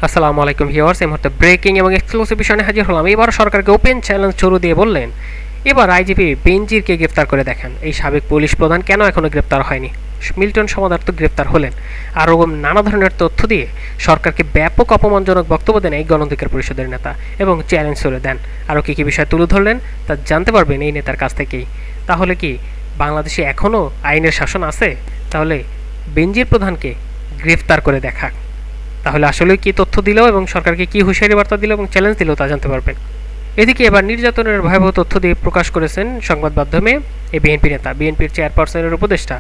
আসসালামু আলাইকুম ভিউয়ার্স, এই মুহূর্তে ব্রেকিং এবং এক্সক্লুসিভ বিষয় নিয়ে হাজির হলাম। এবার সরকারকে ওপেন চ্যালেঞ্জ শুরু দিয়ে বললেন এবার আইজিপি বেনজিরকে গ্রেফতার করে দেখান। এই সাবেক পুলিশ প্রধান কেন এখনো গ্রেফতার হয়নি? মিল্টন সমাদার তো গ্রেফতার হলেন। আরও নানা ধরনের তথ্য দিয়ে সরকারকে ব্যাপক অপমানজনক বক্তব্য দেন এই গণ অধিকার পরিষদের নেতা এবং চ্যালেঞ্জ করে দেন। আরও কী কী বিষয় তুলে ধরলেন তা জানতে পারবেন এই নেতার কাছ থেকেই। তাহলে কি বাংলাদেশে এখনও আইনের শাসন আছে? তাহলে বেনজির প্রধানকে গ্রেফতার করে দেখা, তাহলে আসলে কি তথ্য দিল এবং সরকারকে কি হুঁশিয়ারি বার্তা দিল এবং চ্যালেঞ্জ দিল তা জানতে পারবেন। এদিকে এবার নির্যাতনের ভয়াবহ তথ্য দিয়ে প্রকাশ করেছেন সংবাদ মাধ্যমে এই বিএনপি নেতা, বিএনপির চেয়ারপারসনের উপদেষ্টা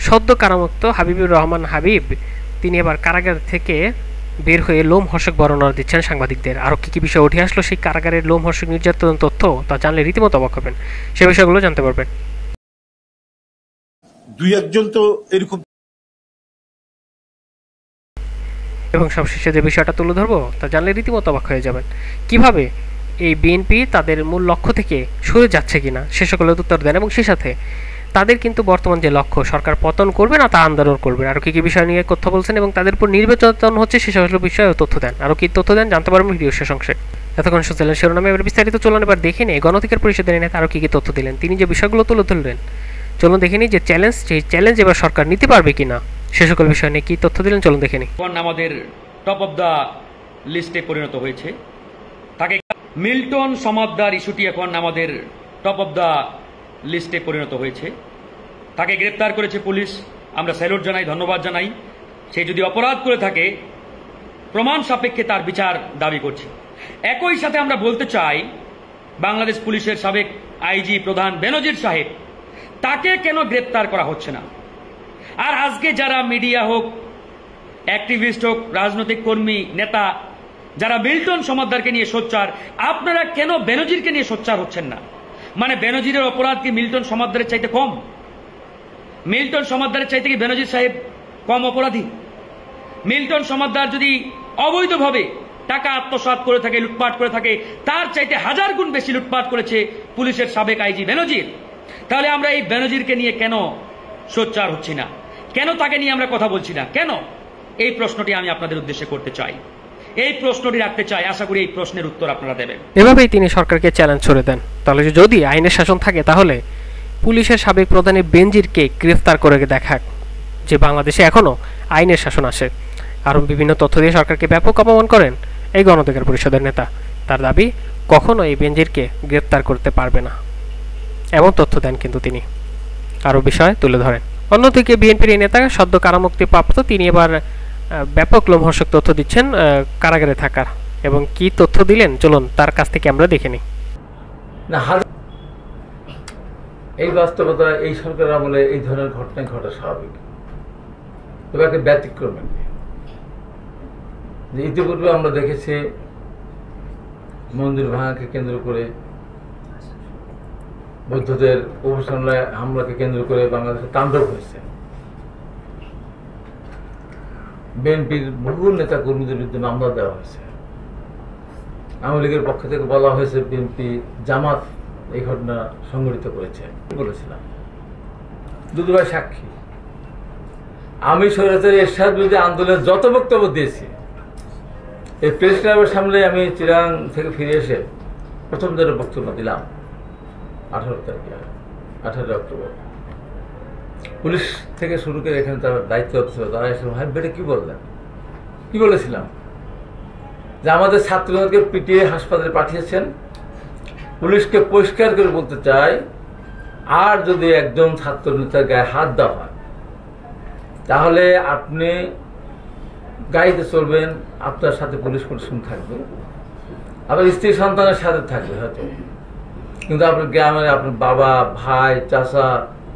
সদ্য কারামুক্ত হাবিবুর রহমান হাবিব। তিনি এবার কারাগার থেকে বের হয়ে লোমহর্ষক বর্ণনা দিচ্ছেন সাংবাদিকদের। আরও কী কী বিষয় উঠে আসলো সেই কারাগারের লোমহর্ষক নির্যাতন তথ্য তা জানলে রীতিমতো অবাক হবেন। সে বিষয়গুলো জানতে পারবেন। দুই একজন তো এরকম, এবং সবশেষে যে বিষয়টা তুলে ধরবো তা জানলে রীতিমতো অবাক হয়ে যাবেন। কিভাবে এই বিএনপি তাদের মূল লক্ষ্য থেকে সরে যাচ্ছে কিনা সে সকলের উত্তর দেন, এবং সেই সাথে তাদের কিন্তু বর্তমান যে লক্ষ্য সরকার পতন করবে না তা আন্দোলন করবে। আরও কী কী বিষয় নিয়ে কথা বলছেন এবং তাদের উপর নির্বাচন হচ্ছে সে সকল বিষয়ে তথ্য দেন। আরও কী তথ্য দেন জানতে পারবেন ভিডিও শেষ অংশে। এতক্ষণ শুনছিলেন শিরোনামে, এবার বিস্তারিত চলুন এবার দেখে নিই গণ অধিকার পরিষদের নেতা আরও কী কী তথ্য দিলেন, তিনি যে বিষয়গুলো তুলে ধরলেন। চলুন দেখে নিই যে সেই চ্যালেঞ্জ এবার সরকার নিতে পারবে কিনা সে সকল বিষয় নিয়ে কী তথ্য দিলেন, চলুন দেখে নিই। আমাদের টপ অফ দ্য লিস্টে পরিণত হয়েছে। তাকে মিল্টন সমাদদার ইস্যুটি এখন আমাদের টপ অফ দ্য লিস্টে পরিণত হয়েছে। তাকে গ্রেপ্তার করেছে পুলিশ, আমরা স্যালুট জানাই, ধন্যবাদ জানাই। সে যদি অপরাধ করে থাকে প্রমাণ সাপেক্ষে তার বিচার দাবি করছি। একই সাথে আমরা বলতে চাই বাংলাদেশ পুলিশের সাবেক আইজি প্রধান বেনজির সাহেব, তাকে কেন গ্রেপ্তার করা হচ্ছে না? আর আজকে যারা মিডিয়া হোক, অ্যাক্টিভিস্ট হোক, রাজনৈতিক কর্মী, নেতা যারা মিল্টন সমাদদারকে নিয়ে সোচ্চার, আপনারা কেন বেনজিরকে নিয়ে সোচ্চার হচ্ছেন না? মানে বেনজিরের অপরাধ কি মিল্টন সমাদদারের চাইতে কম? মিল্টন সমাদদারের চাইতে কি বেনজির সাহেব কম অপরাধী? মিল্টন সমাদদার যদি অবৈধভাবে টাকা আত্মসাৎ করে থাকে, লুটপাট করে থাকে, তার চাইতে হাজার গুণ বেশি লুটপাট করেছে পুলিশের সাবেক আইজি বেনজির। তাহলে আমরা এই বেনজিরকে নিয়ে কেন সোচ্চার হচ্ছি না? কেন তাকে নিয়ে আমরা কথা বলছি না? কেন? এই প্রশ্নটি আমি আপনাদের উদ্দেশ্যে করতে চাই, এই প্রশ্নটি রাখতে চাই। আশা করি এই প্রশ্নের উত্তর আপনারা দেবেন। এভাবেই তিনি সরকারকে চ্যালেঞ্জ ছুড়ে দেন। তাহলে যদি আইনের শাসন থাকে তাহলে পুলিশের সাবেক প্রধানের বেনজিরকে গ্রেফতার করে দেখাক যে বাংলাদেশে এখনো আইনের শাসন আসে। আরও বিভিন্ন তথ্য দিয়ে সরকারকে ব্যাপক অপমান করেন এই গণ অধিকার পরিষদের নেতা। তার দাবি কখনো এই বেনজিরকে গ্রেফতার করতে পারবে না, এমন তথ্য দেন কিন্তু তিনি। আরও বিষয় তুলে ধরেন। অন্যদিকে বিএনপির এই নেতা সদ্য কারামুক্তি প্রাপ্ত, তিনি এবার ব্যাপক লোমহর্ষক তথ্য দিচ্ছেন কারাগারে থাকার। এবং কি তথ্য দিলেন চলুন তার কাছ থেকে আমরা দেখে নিই। এই বাস্তবতা এই সরকারের আমলে এই ধরনের ঘটনা ঘটা স্বাভাবিক, তবে একটা ব্যতিক্রম। ইতিপূর্বে আমরা দেখেছি মন্দির ভাঙাকে কেন্দ্র করে, বৌদ্ধদের উপাসনালয় হামলাকে কেন্দ্র করে বাংলাদেশে তাণ্ডব হয়েছে। বিএনপির বহু নেতা কর্মীদের বিরুদ্ধে মামলা দেওয়া হয়েছে। আওয়ামী লীগের পক্ষ থেকে বলা হয়েছে বিএনপি জামাত এই ঘটনা সংঘটিত করেছে। বলেছিলাম দুদুভাই সাক্ষী, আমি স্বৈরাচারী এরশাদ বিরোধী আন্দোলনের যত বক্তব্য দিয়েছি, এই প্রেস ক্লাবের সামনে আমি চিরাং থেকে ফিরে এসে প্রথম দিনের বক্তব্য দিলাম 18 অক্টোবর। পুলিশ থেকে শুরু করে এখানে তারা দায়িত্ব ছিল, তারা এসে ভাই বেটে কি বললেন, কি বলেছিলাম যে আমাদের ছাত্রদেরকে পিটিয়ে হাসপাতালে পাঠিয়েছেন। পুলিশকে পরিষ্কার করে বলতে চাই, আর যদি একজন ছাত্র নেতার গায়ে হাত দেওয়া হয় তাহলে আপনি গাড়িতে চলবেন, আপনার সাথে পুলিশ প্রশাসন থাকবে, আপনার স্ত্রী সন্তানের সাথে থাকবে হয়তো, কিন্তু আপনার গ্রামের আপনার বাবা, ভাই, চাচা,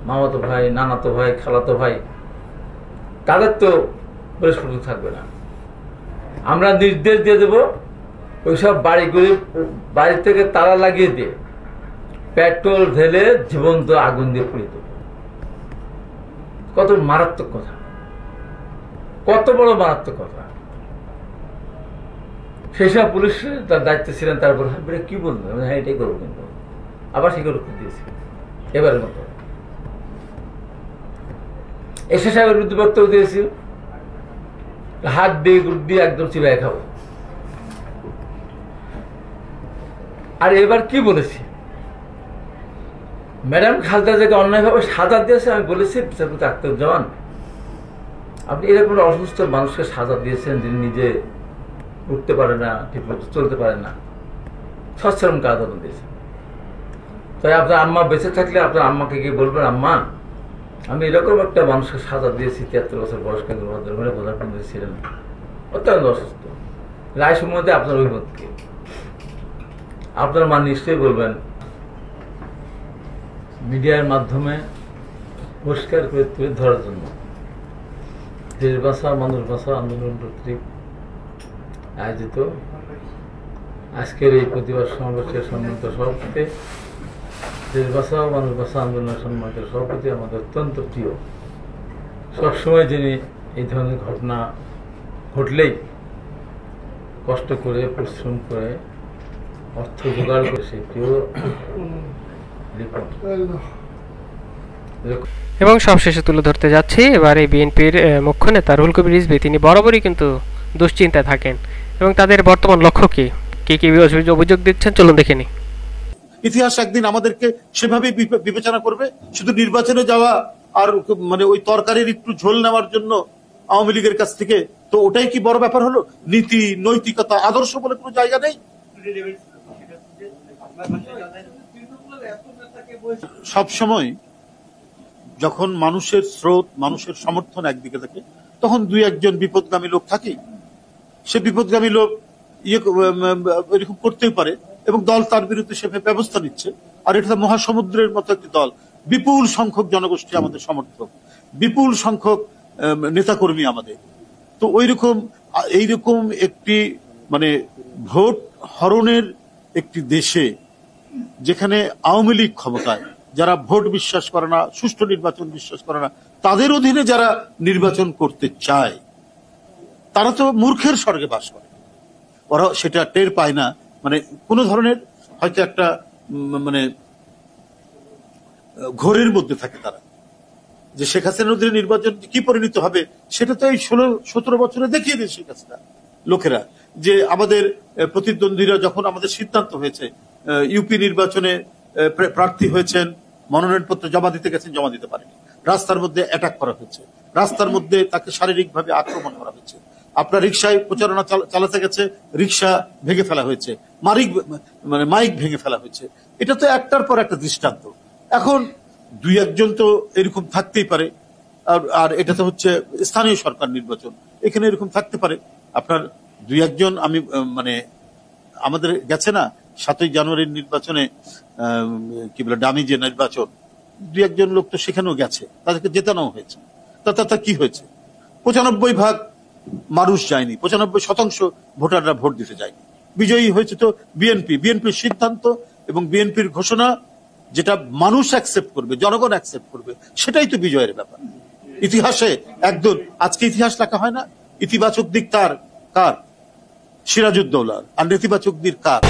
মামাতো ভাই, নানাতো ভাই, খালাতো ভাই, তাদের তো পুলিশ প্রশাসন থাকবে না। আমরা নির্দেশ দিয়ে দেবো ওইসব বাড়িগুলি বাড়ি থেকে তালা লাগিয়ে দিয়ে পেট্রোল ঢেলে জীবন্ত আগুন দিয়ে পুড়িয়ে দেবো। কত মারাত্মক কথা, কত বড় মারাত্মক কথা। সেসব পুলিশ তার দায়িত্বে ছিলেন, তারপর কি বলবো, হ্যাঁ এটাই করবো, কিন্তু আবার সেগুলো উত্তর দিয়েছি এবারের মতো। এসে সাহেবের বিরুদ্ধে বক্তব্য দিয়েছি, হাত দিয়ে গুড় দিয়ে একদম চিবাই খাবো। আর এবার কি বলেছি, ম্যাডাম খালেদা জিয়াকে অন্যায়ভাবে সাজা দিয়েছে। আমি বলেছি বিচারপতি আখতারুজ্জামান, আপনি এরকম অসুস্থ মানুষকে সাজা দিয়েছেন যিনি নিজে উঠতে পারে না, ঠিকমতো চলতে পারে না, সশ্রম কারাদণ্ড দিয়েছেন। তাই আপনার আম্মা বেঁচে থাকলে আপনার আম্মাকে গিয়ে বলবেন, আম্মা আমি এরকম একটা মানুষকে সাজা দিয়েছি, 73 বছর বয়স্ক প্রধানমন্ত্রী ছিলেন, অত্যন্ত অসুস্থ। রায় সম্বন্ধে আপনার অভিমত কি? আপনার মা নিশ্চয়ই বলবেন মিডিয়ার মাধ্যমে পরিষ্কার করে তুলে ধরার জন্য দেশ বাঁচা মানুষ বাঁচা আন্দোলন কর্তৃক আয়োজিত আজকের এই প্রতিবাদ সমাবেশের সম্মানিত সভাপতি, দেশ বাঁচা মানুষ বাঁচা আন্দোলনের সম্মানিত সভাপতি, আমাদের অত্যন্ত প্রিয়, সবসময় যিনি এই ধরনের ঘটনা ঘটলেই কষ্ট করে পরিশ্রম করে অর্থ জোগাড় করে সেই প্রিয় রিপন। এবং সবশেষে তুলে ধরতে যাচ্ছি এবার এই বিএনপির মুখ্য নেতা রুহুল কবির রিজভী, তিনি বরাবরই কিন্তু দুশ্চিন্তায় থাকেন এবং তাদের বর্তমান লক্ষ্য কি কি অভিযোগ দিচ্ছেন চলুন দেখে নিই। ইতিহাস একদিন আমাদেরকে সেভাবে বিবেচনা করবে। শুধু নির্বাচনে যাওয়া আর মানে ওই তরকারির একটু ঝোল নেওয়ার জন্য আওয়ামী লীগের কাছ থেকে, তো ওটাই কি বড় ব্যাপার হলো? নীতি, নৈতিকতা, আদর্শ বলে কোনো জায়গা নেই। সবসময় যখন মানুষের স্রোত, মানুষের সমর্থন একদিকে থাকে, তখন দুই একজন বিপদগামী লোক থাকেই। সে বিপদগামী লোক এরকম করতেই পারে এবং দল তার বিরুদ্ধে সে ব্যবস্থা নিচ্ছে। আর এটা মহাসমুদ্রের মতো একটি দল, বিপুল সংখ্যক জনগোষ্ঠী আমাদের সমর্থক, বিপুল সংখ্যক নেতাকর্মী আমাদের। তো এইরকম একটি মানে ভোট হরণের একটি দেশে, যেখানে আওয়ামী লীগ ক্ষমতায়, যারা ভোট বিশ্বাস করে না, সুষ্ঠু নির্বাচন বিশ্বাস করে না, তাদের অধীনে যারা নির্বাচন করতে চায়, তারা তো মূর্খের স্বর্গে বাস করে। ওরা সেটা টের পায় না। মানে কোন ধরনের হয়তো একটা মানে ঘোরের মধ্যে থাকে তারা, যে শেখ হাসিনার অধীনে নির্বাচন কি পরিণত হবে সেটা তো এই 16-17 বছরে দেখিয়ে দিয়েছে শেখ হাসিনা লোকেরা। যে আমাদের প্রতিদ্বন্দ্বীরা যখন আমাদের সিদ্ধান্ত হয়েছে, ইউপি নির্বাচনে প্রার্থী হয়েছেন, মনোনয়নপত্র জমা দিতে গেছেন, জমা দিতে পারেনি, রাস্তার মধ্যে অ্যাটাক করা হয়েছে, রাস্তার মধ্যে তাকে শারীরিকভাবে আক্রমণ করা হয়েছে, আপনার রিক্সায় প্রচারণা চালাতে গেছে, রিক্সা ভেঙে ফেলা হয়েছে, মাইক ভেঙে ফেলা হয়েছে। এটা তো একটার পর একটা দৃষ্টান্ত। এখন দুই একজন তো এরকম থাকতেই পারে, আর এটা তো হচ্ছে স্থানীয় সরকার নির্বাচন, এখানে এরকম থাকতে পারে। আপনার দুই একজন, আমি মানে আমাদের গেছে না 7ই জানুয়ারির নির্বাচনে কি বলে ডামি যে নির্বাচন, দুই একজন লোক তো সেখানেও গেছে, তাদেরকে জেতানো হয়েছে। তা কি হয়েছে? 95% মানুষ যায়নি, 95% ভোটাররা ভোট দিতে যায়নি। বিজয়ী হয়েছে তো বিএনপির সিদ্ধান্ত এবং বিএনপির ঘোষণা, যেটা মানুষ অ্যাকসেপ্ট করবে, জনগণ অ্যাকসেপ্ট করবে, সেটাই তো বিজয়ের ব্যাপার। ইতিহাসে একদম আজকে ইতিহাস লেখা হয় না, ইতিবাচক দিক কার? সিরাজউদ্দৌলার। আর নেতিবাচক দিক কার?